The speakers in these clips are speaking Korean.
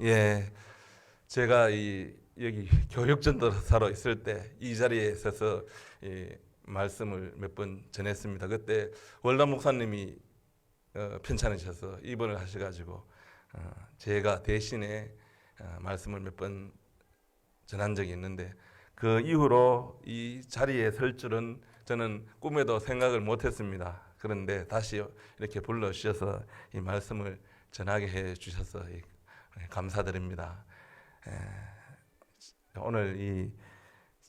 예, 제가 여기 교육전도사로 있을 때 이 자리에 서서 말씀을 몇 번 전했습니다. 그때 월남 목사님이 편찮으셔서 입원을 하셔가지고 제가 대신에 말씀을 몇 번 전한 적이 있는데, 그 이후로 이 자리에 설 줄은 저는 꿈에도 생각을 못했습니다. 그런데 다시 이렇게 불러주셔서 이 말씀을 전하게 해주셔서 감사드립니다. 오늘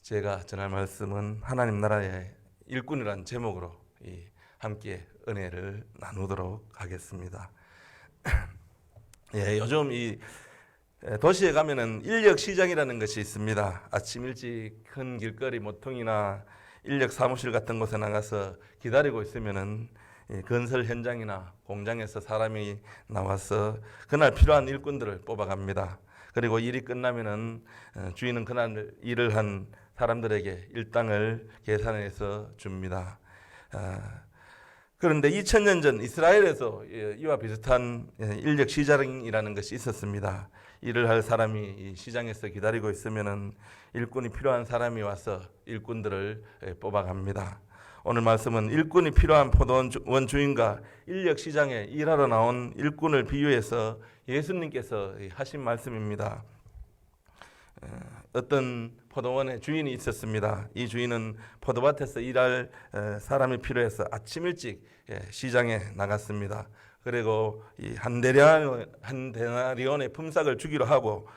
제가 전할 말씀은 하나님 나라의 일꾼이라는 제목으로 함께 은혜를 나누도록 하겠습니다. 요즘 도시에 가면은 인력 시장이라는 것이 있습니다. 아침 일찍 큰 길거리 모퉁이나 인력 사무실 같은 곳에 나가서 기다리고 있으면은 건설 현장이나 공장에서 사람이 나와서 그날 필요한 일꾼들을 뽑아갑니다. 그리고 일이 끝나면은 주인은 그날 일을 한 사람들에게 일당을 계산해서 줍니다. 그런데 2000년 전 이스라엘에서 이와 비슷한 인력 시장이라는 것이 있었습니다. 일을 할 사람이 이 시장에서 기다리고 있으면은 일꾼이 필요한 사람이 와서 일꾼들을 뽑아갑니다. 오늘 말씀은 일꾼이 필요한 포도원 주인과 인력 시장에 일하러 나온 일꾼을 비유해서 예수님께서 하신 말씀입니다. 어떤 포도원의 주인이 있었습니다. 이 주인은 포도밭에서 일할 사람이 필요해서 아침 일찍 시장에 나갔습니다. 그리고 한 데나리온의 품삯을 주기로 하고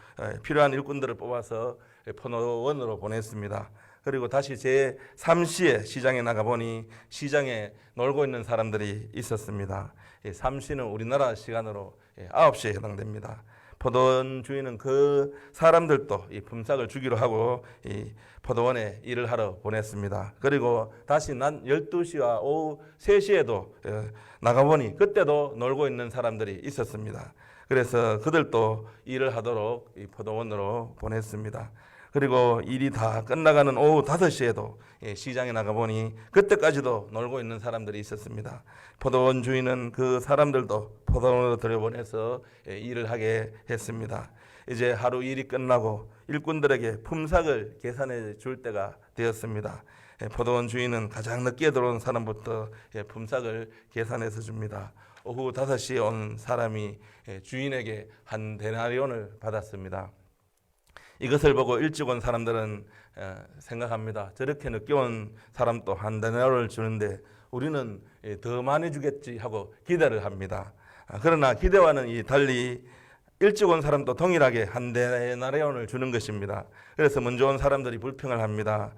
필요한 일꾼들을 뽑아서 포도원으로 보냈습니다. 그리고 다시 제3시에 시장에 나가보니 시장에 놀고 있는 사람들이 있었습니다. 3시는 우리나라 시간으로 9시에 해당됩니다. 포도원 주인은 그 사람들도 이 품삯을 주기로 하고 이 포도원에 일을 하러 보냈습니다. 그리고 다시 낮 12시와 오후 3시에도 나가보니 그때도 놀고 있는 사람들이 있었습니다. 그래서 그들도 일을 하도록 이 포도원으로 보냈습니다. 그리고 일이 다 끝나가는 오후 5시에도 시장에 나가보니 그때까지도 놀고 있는 사람들이 있었습니다. 포도원 주인은 그 사람들도 포도원으로 들여보내서 일을 하게 했습니다. 이제 하루 일이 끝나고 일꾼들에게 품삯을 계산해 줄 때가 되었습니다. 포도원 주인은 가장 늦게 들어온 사람부터 품삯을 계산해서 줍니다. 오후 5시에 온 사람이 주인에게 한 데나리온을 받았습니다. 이것을 보고 일찍 온 사람들은 생각합니다. 저렇게 늦게 온 사람도 한 데나리온을 주는데 우리는 더 많이 주겠지 하고 기대를 합니다. 그러나 기대와는 달리 일찍 온 사람도 동일하게 한 데나리온을 주는 것입니다. 그래서 먼저 온 사람들이 불평을 합니다.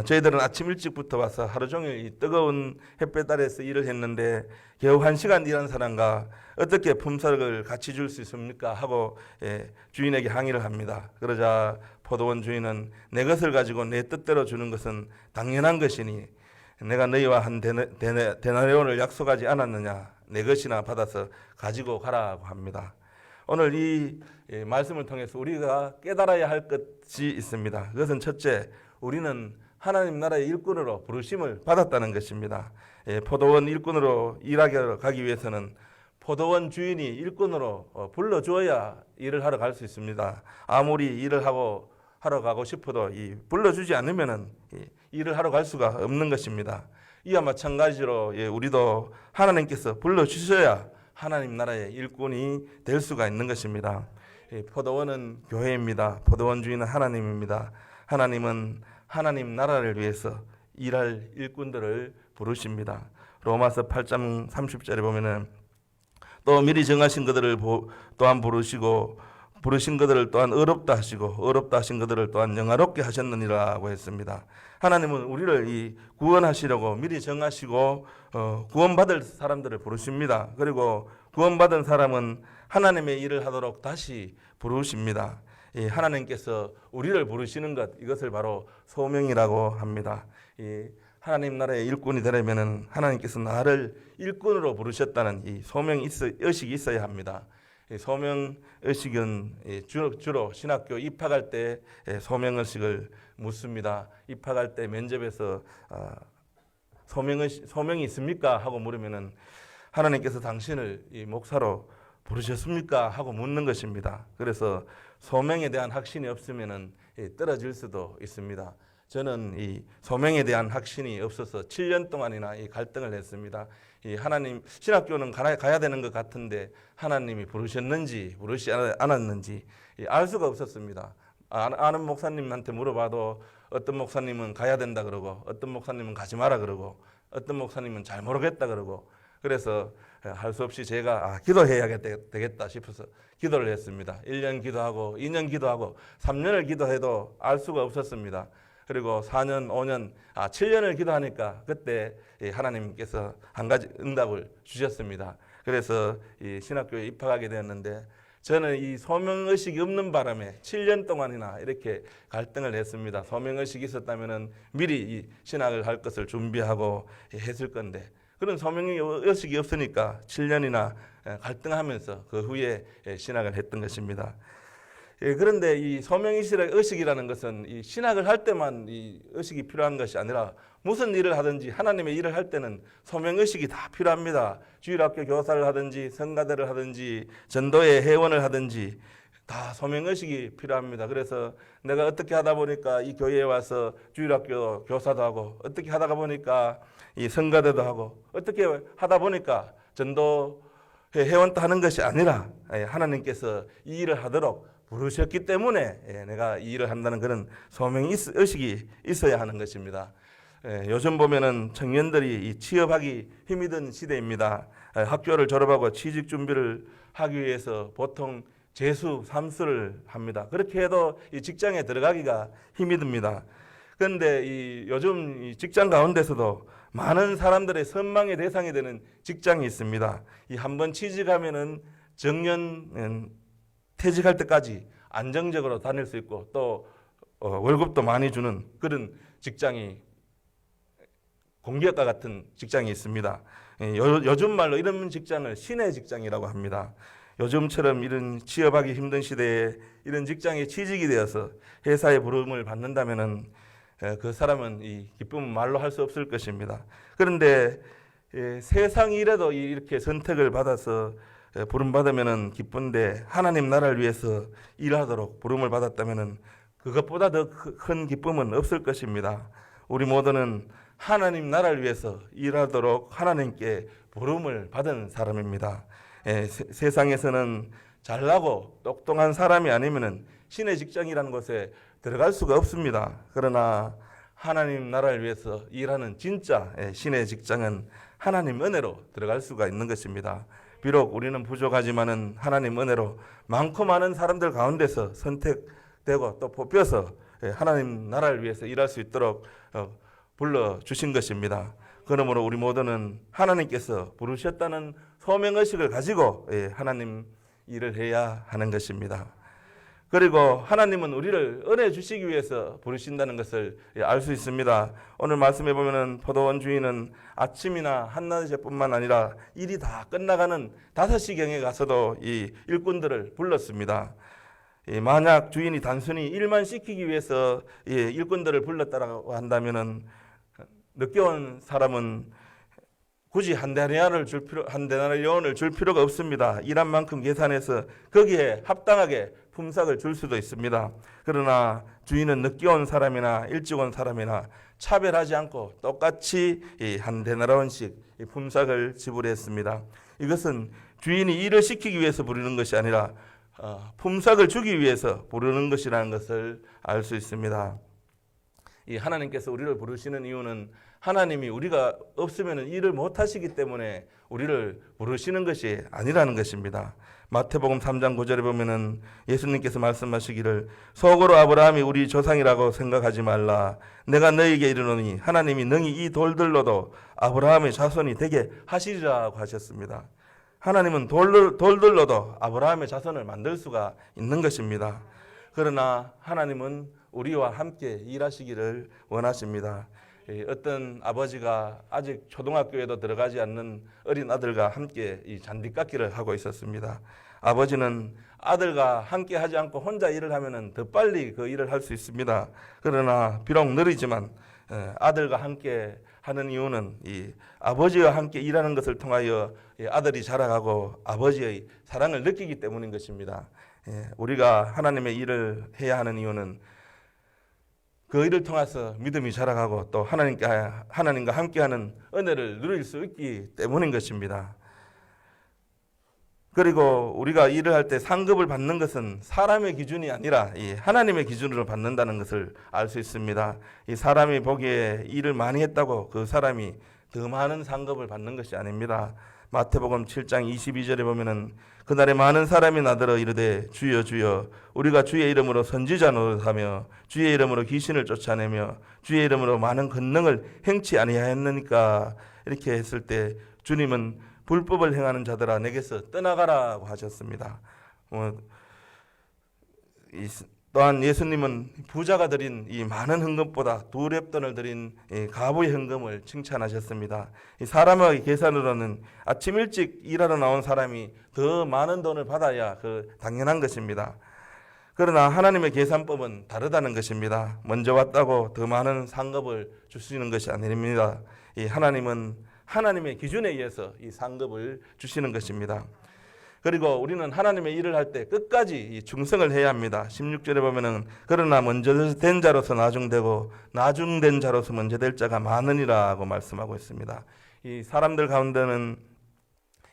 저희들은 아침 일찍부터 와서 하루 종일 이 뜨거운 햇볕 아래에서 일을 했는데 겨우 1시간 일한 사람과 어떻게 품삯을 같이 줄 수 있습니까? 하고 주인에게 항의를 합니다. 그러자 포도원 주인은 내 것을 가지고 내 뜻대로 주는 것은 당연한 것이니 내가 너희와 한 데나리온을 약속하지 않았느냐? 내 것이나 받아서 가지고 가라고 합니다. 오늘 이 말씀을 통해서 우리가 깨달아야 할 것이 있습니다. 그것은 첫째, 우리는 하나님 나라의 일꾼으로 부르심을 받았다는 것입니다. 포도원 일꾼으로 일하러 가기 위해서는 포도원 주인이 일꾼으로 불러주어야 일을 하러 갈 수 있습니다. 아무리 일을 하러 가고 싶어도 불러주지 않으면 일을 하러 갈 수가 없는 것입니다. 이와 마찬가지로 우리도 하나님께서 불러주셔야 하나님 나라의 일꾼이 될 수가 있는 것입니다. 포도원은 교회입니다. 포도원 주인은 하나님입니다. 하나님은 하나님 나라를 위해서 일할 일꾼들을 부르십니다. 로마서 8장 30절에 보면은 또 미리 정하신 그들을 또한 부르시고 부르신 그들을 또한 어렵다 하시고 어렵다 하신 그들을 또한 영화롭게 하셨느니라고 했습니다. 하나님은 우리를 구원하시려고 미리 정하시고 구원받을 사람들을 부르십니다. 그리고 구원받은 사람은 하나님의 일을 하도록 다시 부르십니다. 하나님께서 우리를 부르시는 것, 이것을 바로 소명이라고 합니다. 하나님 나라의 일꾼이 되려면 하나님께서 나를 일꾼으로 부르셨다는 이 소명 의식이 있어야 합니다. 소명 의식은 주로 신학교 입학할 때 소명 의식을 묻습니다. 입학할 때 면접에서 소명이 있습니까? 하고 물으면은 하나님께서 당신을 이 목사로 부르셨습니까? 하고 묻는 것입니다. 그래서 소명에 대한 확신이 없으면은 떨어질 수도 있습니다. 저는 이 소명에 대한 확신이 없어서 7년 동안이나 이 갈등을 했습니다. 이 하나님 신학교는 가야 되는 것 같은데 하나님이 부르셨는지 부르시지 않았는지 알 수가 없었습니다. 아는 목사님한테 물어봐도 어떤 목사님은 가야 된다 그러고 어떤 목사님은 가지 마라 그러고 어떤 목사님은 잘 모르겠다 그러고 그래서 할 수 없이 제가 기도해야 되겠다 싶어서 기도를 했습니다. 1년 기도하고 2년 기도하고 3년을 기도해도 알 수가 없었습니다. 그리고 4년, 5년, 7년을 기도하니까 그때 하나님께서 한 가지 응답을 주셨습니다. 그래서 이 신학교에 입학하게 되었는데 저는 이 소명의식이 없는 바람에 7년 동안이나 이렇게 갈등을 했습니다. 소명의식이 있었다면 미리 이 신학을 할 것을 준비하고 했을 건데 그런 소명의식이 없으니까 7년이나 갈등하면서 그 후에 신학을 했던 것입니다. 그런데 이 소명의식이라는 것은 이 신학을 할 때만 이 의식이 필요한 것이 아니라 무슨 일을 하든지 하나님의 일을 할 때는 소명의식이 다 필요합니다. 주일학교 교사를 하든지 성가대를 하든지 전도의 회원을 하든지 다 소명의식이 필요합니다. 그래서 내가 어떻게 하다 보니까 이 교회에 와서 주일학교 교사도 하고 어떻게 하다가 보니까 이 성가대도 하고 어떻게 하다 보니까 전도 회원도 하는 것이 아니라 하나님께서 이 일을 하도록 부르셨기 때문에 내가 이 일을 한다는 그런 소명의식이 있어야 하는 것입니다. 요즘 보면은 청년들이 이 취업하기 힘이 든 시대입니다. 학교를 졸업하고 취직 준비를 하기 위해서 보통 재수, 삼수를 합니다. 그렇게 해도 이 직장에 들어가기가 힘이 듭니다. 그런데 이 요즘 이 직장 가운데서도 많은 사람들의 선망의 대상이 되는 직장이 있습니다. 이 한번 취직하면은 정년 퇴직할 때까지 안정적으로 다닐 수 있고 또 월급도 많이 주는 그런 직장이 공기업과 같은 직장이 있습니다. 요즘 말로 이런 직장을 신의 직장이라고 합니다. 요즘처럼 이런 취업하기 힘든 시대에 이런 직장에 취직이 되어서 회사의 부름을 받는다면은 그 사람은 이 기쁨은 말로 할 수 없을 것입니다. 그런데 세상 일에도 이렇게 선택을 받아서 부름 받으면은 기쁜데 하나님 나라를 위해서 일하도록 부름을 받았다면은 그것보다 더 큰 기쁨은 없을 것입니다. 우리 모두는 하나님 나라를 위해서 일하도록 하나님께 부름을 받은 사람입니다. 세상에서는 잘나고 똑똑한 사람이 아니면은 신의 직장이라는 곳에 들어갈 수가 없습니다. 그러나 하나님 나라를 위해서 일하는 진짜 신의 직장은 하나님 은혜로 들어갈 수가 있는 것입니다. 비록 우리는 부족하지만은 하나님 은혜로 많고 많은 사람들 가운데서 선택되고 또 뽑혀서 하나님 나라를 위해서 일할 수 있도록 불러주신 것입니다. 그러므로 우리 모두는 하나님께서 부르셨다는 소명의식을 가지고 하나님 일을 해야 하는 것입니다. 그리고 하나님은 우리를 은혜 주시기 위해서 부르신다는 것을 알 수 있습니다. 오늘 말씀해 보면은 포도원 주인은 아침이나 한낮에뿐만 아니라 일이 다 끝나가는 5시경에 가서도 이 일꾼들을 불렀습니다. 만약 주인이 단순히 일만 시키기 위해서 일꾼들을 불렀다고 한다면은 늦게 온 사람은 굳이 한 데나리온을 줄 필요가 없습니다. 일한 만큼 계산해서 거기에 합당하게 품삯을 줄 수도 있습니다. 그러나 주인은 늦게 온 사람이나 일찍 온 사람이나 차별하지 않고 똑같이 한 데나리온씩 품삯을 지불했습니다. 이것은 주인이 일을 시키기 위해서 부르는 것이 아니라 품삯을 주기 위해서 부르는 것이라는 것을 알 수 있습니다. 이 하나님께서 우리를 부르시는 이유는 하나님이 우리가 없으면 일을 못하시기 때문에 우리를 부르시는 것이 아니라는 것입니다. 마태복음 3장 9절에 보면은 예수님께서 말씀하시기를 속으로 아브라함이 우리 조상이라고 생각하지 말라. 내가 너희에게 이르노니 하나님이 능히 이 돌들로도 아브라함의 자손이 되게 하시리라고 하셨습니다. 하나님은 돌들로도 아브라함의 자손을 만들 수가 있는 것입니다. 그러나 하나님은 우리와 함께 일하시기를 원하십니다. 어떤 아버지가 아직 초등학교에도 들어가지 않는 어린 아들과 함께 이 잔디깎기를 하고 있었습니다. 아버지는 아들과 함께 하지 않고 혼자 일을 하면 더 빨리 그 일을 할 수 있습니다. 그러나 비록 느리지만 아들과 함께 하는 이유는 이 아버지와 함께 일하는 것을 통하여 아들이 자라가고 아버지의 사랑을 느끼기 때문인 것입니다. 우리가 하나님의 일을 해야 하는 이유는 그 일을 통해서 믿음이 자라가고 또 하나님과 함께하는 은혜를 누릴 수 있기 때문인 것입니다. 그리고 우리가 일을 할 때 상급을 받는 것은 사람의 기준이 아니라 이 하나님의 기준으로 받는다는 것을 알 수 있습니다. 이 사람이 보기에 일을 많이 했다고 그 사람이 더 많은 상급을 받는 것이 아닙니다. 마태복음 7장 22절에 보면은 그날에 많은 사람이 나더러 이르되 주여 주여 우리가 주의 이름으로 선지자 노릇하며 주의 이름으로 귀신을 쫓아내며 주의 이름으로 많은 권능을 행치 아니하였느니까 이렇게 했을 때 주님은 불법을 행하는 자들아 내게서 떠나가라고 하셨습니다. 또한 예수님은 부자가 드린 이 많은 헌금보다 2렙돈을 드린 가부의 헌금을 칭찬하셨습니다. 이 사람의 계산으로는 아침 일찍 일하러 나온 사람이 더 많은 돈을 받아야 당연한 것입니다. 그러나 하나님의 계산법은 다르다는 것입니다. 먼저 왔다고 더 많은 상급을 주시는 것이 아닙니다. 이 하나님은 하나님의 기준에 의해서 이 상급을 주시는 것입니다. 그리고 우리는 하나님의 일을 할 때 끝까지 충성을 해야 합니다. 16절에 보면은 그러나 먼저 된 자로서 나중되고 나중된 자로서 먼저 될 자가 많으니라고 말씀하고 있습니다. 이 사람들 가운데는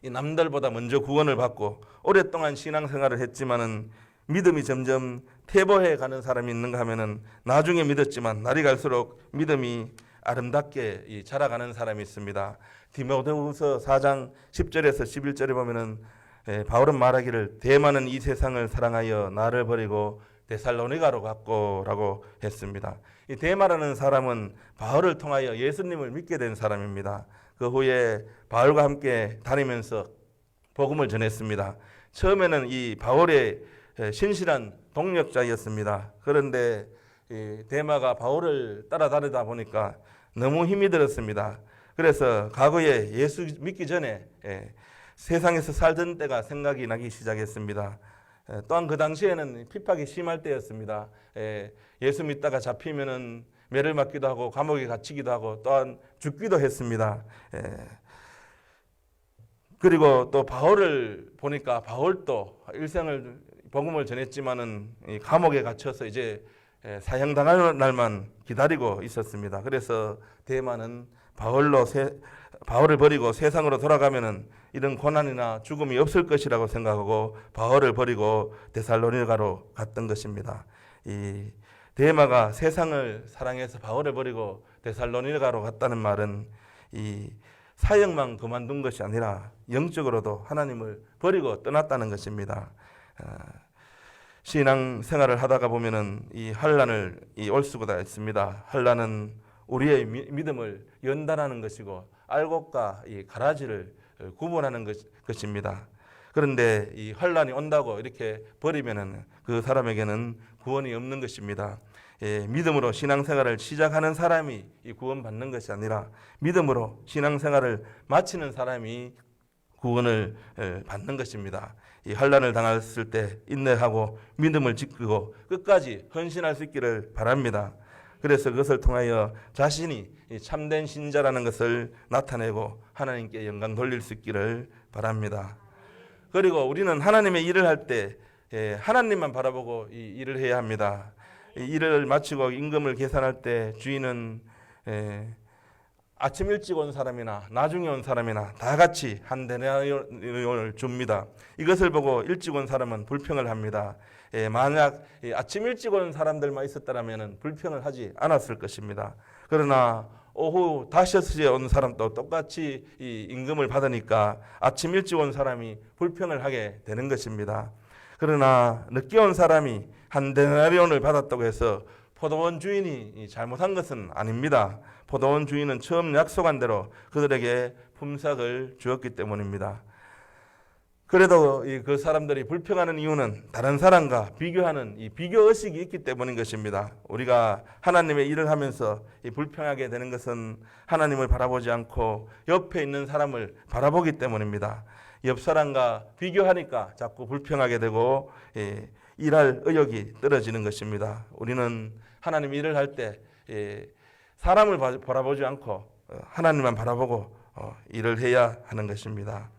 이 남들보다 먼저 구원을 받고 오랫동안 신앙생활을 했지만은 믿음이 점점 퇴보해 가는 사람이 있는가 하면은 나중에 믿었지만 날이 갈수록 믿음이 아름답게 자라가는 사람이 있습니다. 디모데후서 4장 10절에서 11절에 보면은 바울은 말하기를 대만은 이 세상을 사랑하여 나를 버리고 데살로니가로 갔고라고 했습니다. 이 대마라는 사람은 바울을 통하여 예수님을 믿게 된 사람입니다. 그 후에 바울과 함께 다니면서 복음을 전했습니다. 처음에는 이 바울의 신실한 동력자였습니다. 그런데 이 대마가 바울을 따라다니다 보니까 너무 힘이 들었습니다. 그래서 과거에 예수 믿기 전에 세상에서 살던 때가 생각이 나기 시작했습니다. 또한 그 당시에는 핍박이 심할 때였습니다. 예수 믿다가 잡히면은 매를 맞기도 하고 감옥에 갇히기도 하고 또한 죽기도 했습니다. 그리고 또 바울을 보니까 바울도 일생을 복음을 전했지만은 감옥에 갇혀서 이제 사형당할 날만 기다리고 있었습니다. 그래서 대마는 바울을 버리고 세상으로 돌아가면은 이런 고난이나 죽음이 없을 것이라고 생각하고 바울을 버리고 데살로니가로 갔던 것입니다. 이 데마가 세상을 사랑해서 바울을 버리고 데살로니가로 갔다는 말은 이 사역만 그만둔 것이 아니라 영적으로도 하나님을 버리고 떠났다는 것입니다. 신앙 생활을 하다가 보면은 이 환난을 올 수가 있습니다. 환난은 우리의 믿음을 연단하는 것이고 알곡과 이 가라지를 구분하는 것입니다. 그런데 이 환난이 온다고 이렇게 버리면은 그 사람에게는 구원이 없는 것입니다. 믿음으로 신앙생활을 시작하는 사람이 이 구원받는 것이 아니라 믿음으로 신앙생활을 마치는 사람이 구원을 받는 것입니다. 이 환난을 당했을 때 인내하고 믿음을 지키고 끝까지 헌신할 수 있기를 바랍니다. 그래서 그것을 통하여 자신이 참된 신자라는 것을 나타내고 하나님께 영광 돌릴 수 있기를 바랍니다. 그리고 우리는 하나님의 일을 할 때 하나님만 바라보고 이 일을 해야 합니다. 이 일을 마치고 임금을 계산할 때 주인은 아침 일찍 온 사람이나 나중에 온 사람이나 다 같이 한 데나리온을 줍니다. 이것을 보고 일찍 온 사람은 불평을 합니다. 만약 아침 일찍 온 사람들만 있었다면 불평을 하지 않았을 것입니다. 그러나 오후 5시에 온 사람도 똑같이 이 임금을 받으니까 아침 일찍 온 사람이 불평을 하게 되는 것입니다. 그러나 늦게 온 사람이 한 데나리온을 받았다고 해서 포도원 주인이 잘못한 것은 아닙니다. 포도원 주인은 처음 약속한 대로 그들에게 품삯을 주었기 때문입니다. 그래도 그 사람들이 불평하는 이유는 다른 사람과 비교하는 이 비교의식이 있기 때문인 것입니다. 우리가 하나님의 일을 하면서 이 불평하게 되는 것은 하나님을 바라보지 않고 옆에 있는 사람을 바라보기 때문입니다. 옆 사람과 비교하니까 자꾸 불평하게 되고 일할 의욕이 떨어지는 것입니다. 우리는 하나님 일을 할 때 사람을 바라보지 않고 하나님만 바라보고 일을 해야 하는 것입니다.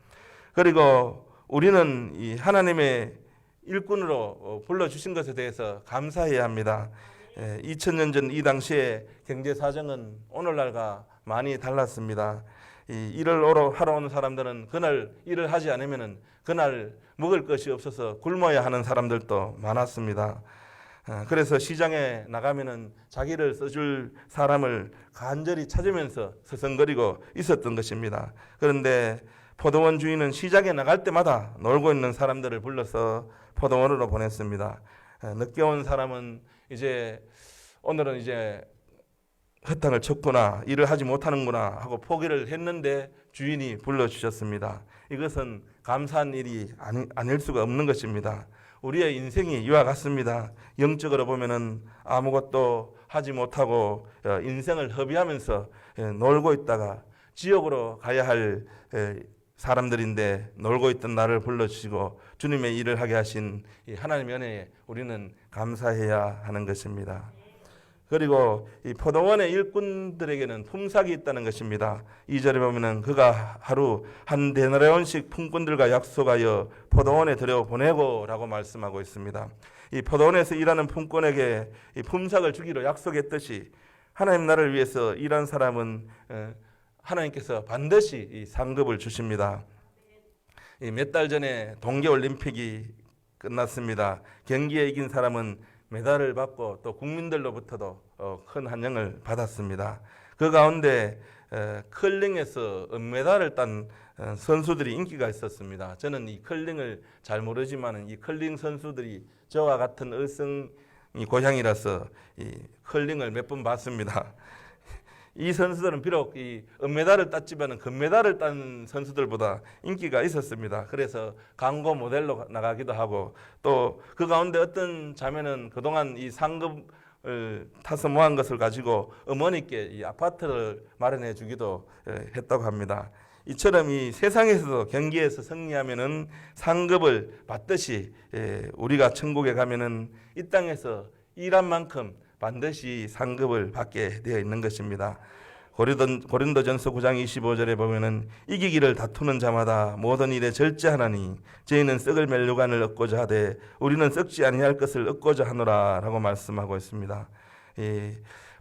그리고 우리는 이 하나님의 일꾼으로 불러주신 것에 대해서 감사해야 합니다. 2000년 전 이 당시에 경제 사정은 오늘날과 많이 달랐습니다. 이 일을 하러 오는 사람들은 그날 일을 하지 않으면 그날 먹을 것이 없어서 굶어야 하는 사람들도 많았습니다. 그래서 시장에 나가면은 자기를 써줄 사람을 간절히 찾으면서 서성거리고 있었던 것입니다. 그런데 포도원 주인은 시장에 나갈 때마다 놀고 있는 사람들을 불러서 포도원으로 보냈습니다. 늦게 온 사람은 오늘은 허탕을 쳤구나, 일을 하지 못하는구나 하고 포기를 했는데 주인이 불러주셨습니다. 이것은 감사한 일이 아닐 수가 없는 것입니다. 우리의 인생이 이와 같습니다. 영적으로 보면은 아무것도 하지 못하고 인생을 허비하면서 놀고 있다가 지옥으로 가야 할 사람들인데 놀고 있던 나를 불러주시고 주님의 일을 하게 하신 하나님의 은혜에 우리는 감사해야 하는 것입니다. 그리고 이 포도원의 일꾼들에게는 품삯이 있다는 것입니다. 2절에 보면은 그가 하루 한 데나리온씩 품꾼들과 약속하여 포도원에 들여보내고라고 말씀하고 있습니다. 이 포도원에서 일하는 품꾼에게 이 품삯을 주기로 약속했듯이 하나님 나라를 위해서 일한 사람은 하나님께서 반드시 이 상급을 주십니다. 몇 달 전에 동계올림픽이 끝났습니다. 경기에 이긴 사람은 메달을 받고 또 국민들로부터도 큰 환영을 받았습니다. 그 가운데 컬링에서 은메달을 딴 선수들이 인기가 있었습니다. 저는 이 컬링을 잘 모르지만 이 컬링 선수들이 저와 같은 의성이 고향이라서 이 컬링을 몇 번 봤습니다. 이 선수들은 비록 이 은메달을 땄지만 금메달을 딴 선수들보다 인기가 있었습니다. 그래서 광고 모델로 나가기도 하고 또 그 가운데 어떤 자매는 그동안 이 상금을 타서 모은 것을 가지고 어머니께 이 아파트를 마련해 주기도 했다고 합니다. 이처럼 이 세상에서도 경기에서 승리하면은 상급을 받듯이 우리가 천국에 가면은 이 땅에서 일한 만큼 반드시 상급을 받게 되어 있는 것입니다. 고린도전서 9장 25절에 보면은 이기기를 다투는 자마다 모든 일에 절제하나니 저희는 썩을 멸류관을 얻고자 하되 우리는 썩지 아니할 것을 얻고자 하노라라고 말씀하고 있습니다.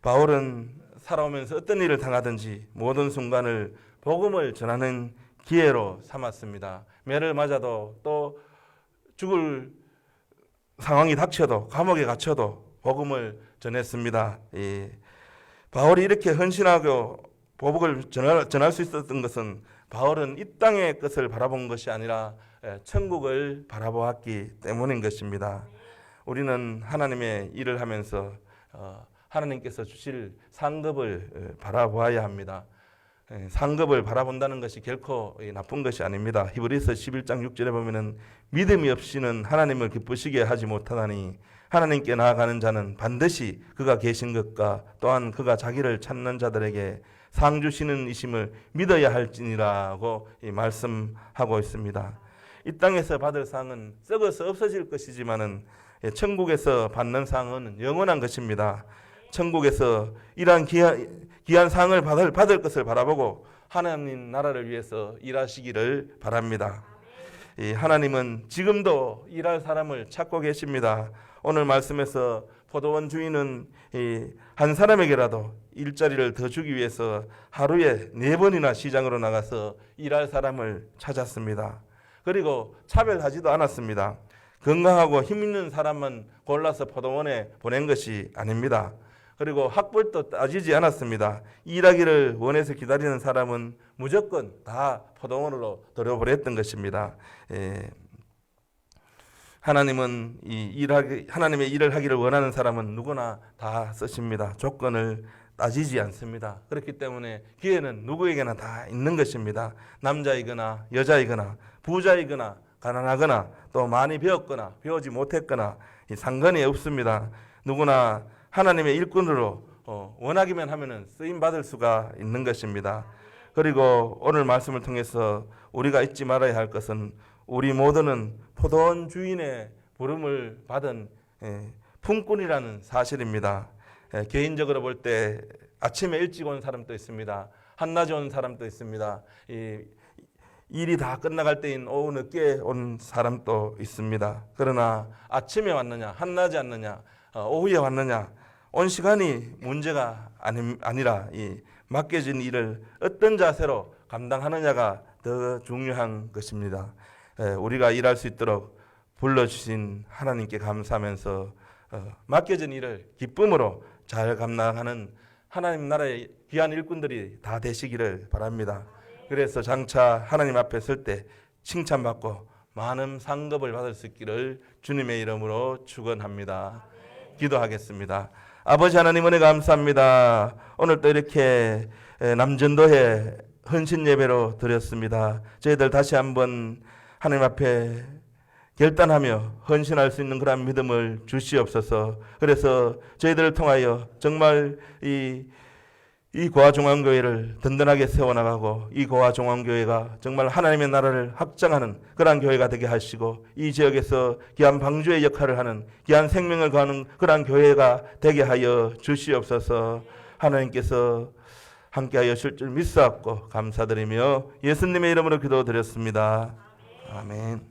바울은 살아오면서 어떤 일을 당하든지 모든 순간을 복음을 전하는 기회로 삼았습니다. 매를 맞아도 또 죽을 상황이 닥쳐도 감옥에 갇혀도 복음을 전했습니다. 바울이 이렇게 헌신하고 보복을 전할 수 있었던 것은 바울은 이 땅의 것을 바라본 것이 아니라 천국을 바라보았기 때문인 것입니다. 우리는 하나님의 일을 하면서 하나님께서 주실 상급을 바라보아야 합니다. 상급을 바라본다는 것이 결코 나쁜 것이 아닙니다. 히브리서 11장 6절에 보면은 믿음이 없이는 하나님을 기쁘시게 하지 못하나니 하나님께 나아가는 자는 반드시 그가 계신 것과 또한 그가 자기를 찾는 자들에게 상 주시는 이심을 믿어야 할지니라고 말씀하고 있습니다. 이 땅에서 받을 상은 썩어서 없어질 것이지만은 천국에서 받는 상은 영원한 것입니다. 천국에서 이러한 귀한 상을 받을 것을 바라보고 하나님 나라를 위해서 일하시기를 바랍니다. 하나님은 지금도 일할 사람을 찾고 계십니다. 오늘 말씀에서 포도원 주인은 한 사람에게라도 일자리를 더 주기 위해서 하루에 4번이나 시장으로 나가서 일할 사람을 찾았습니다. 그리고 차별하지도 않았습니다. 건강하고 힘 있는 사람만 골라서 포도원에 보낸 것이 아닙니다. 그리고 학벌도 따지지 않았습니다. 일하기를 원해서 기다리는 사람은 무조건 다 포도원으로 들여보냈던 것입니다. 하나님은 하나님의 일을 하기를 원하는 사람은 누구나 다 쓰십니다. 조건을 따지지 않습니다. 그렇기 때문에 기회는 누구에게나 다 있는 것입니다. 남자이거나 여자이거나 부자이거나 가난하거나 또 많이 배웠거나 배우지 못했거나 상관이 없습니다. 누구나 하나님의 일꾼으로 원하기만 하면 쓰임 받을 수가 있는 것입니다. 그리고 오늘 말씀을 통해서 우리가 잊지 말아야 할 것은 우리 모두는 포도원 주인의 부름을 받은 품꾼이라는 사실입니다. 개인적으로 볼 때 아침에 일찍 온 사람도 있습니다. 한낮에 온 사람도 있습니다. 일이 다 끝나갈 때인 오후 늦게 온 사람도 있습니다. 그러나 아침에 왔느냐, 한낮에 왔느냐, 오후에 왔느냐, 온 시간이 문제가 아니라 이 맡겨진 일을 어떤 자세로 감당하느냐가 더 중요한 것입니다. 우리가 일할 수 있도록 불러주신 하나님께 감사하면서 맡겨진 일을 기쁨으로 잘 감당하는 하나님 나라의 귀한 일꾼들이 다 되시기를 바랍니다. 그래서 장차 하나님 앞에 설 때 칭찬받고 많은 상급을 받을 수 있기를 주님의 이름으로 축원합니다. 기도하겠습니다. 아버지 하나님 은혜 감사합니다. 오늘 또 이렇게 남전도회 헌신 예배로 드렸습니다. 저희들 다시 한번 하나님 앞에 결단하며 헌신할 수 있는 그런 믿음을 주시옵소서. 그래서 저희들을 통하여 정말 이 고아중앙교회를 든든하게 세워나가고 이 고아중앙교회가 정말 하나님의 나라를 확장하는 그러한 교회가 되게 하시고 이 지역에서 귀한 방주의 역할을 하는 귀한 생명을 거하는 그러한 교회가 되게 하여 주시옵소서. 하나님께서 함께하여 줄 줄 믿사옵고 감사드리며 예수님의 이름으로 기도드렸습니다. 아멘.